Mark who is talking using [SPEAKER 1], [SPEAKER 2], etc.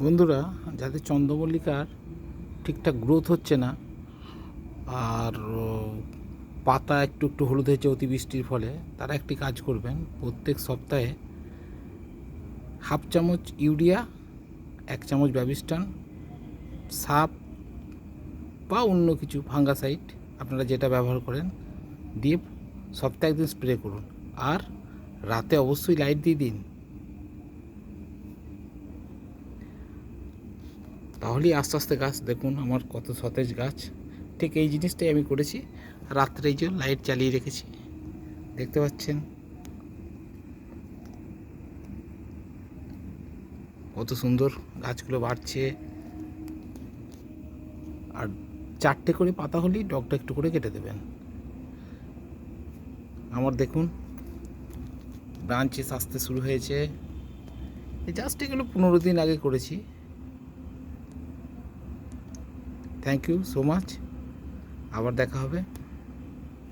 [SPEAKER 1] বন্ধুরা, যাদের চন্দ্রমল্লিকার ঠিকঠাক গ্রোথ হচ্ছে না আর পাতা একটু একটু হলুদ হয়েছে অতিবৃষ্টির ফলে, তারা একটি কাজ করবেন। প্রত্যেক সপ্তাহে হাফ চামচ ইউরিয়া, 1 চামচ ব্যাবিস্টান, সাপ বা অন্য কিছু ফাঙ্গাসাইড আপনারা যেটা ব্যবহার করেন দিয়ে সপ্তাহে একদিন স্প্রে করুন। আর রাতে অবশ্যই লাইট দিয়ে দিন, তাহলেই আস্তে আস্তে গাছ দেখুন আমার কত সতেজ গাছ। ঠিক এই জিনিসটাই আমি করেছি। রাত্রে এই যে লাইট চালিয়ে রেখেছি, দেখতে পাচ্ছেন কত সুন্দর গাছগুলো বাড়ছে। আর 4টে করে পাতা হলেই ডগটা একটু করে কেটে দেবেন। আমার দেখুন ব্রাঞ্চেস আসতে শুরু হয়েছে। এই জাস্ট এগুলো 15 দিন আগে করেছি। থ্যাংক ইউ সো মাচ, আবার দেখা হবে।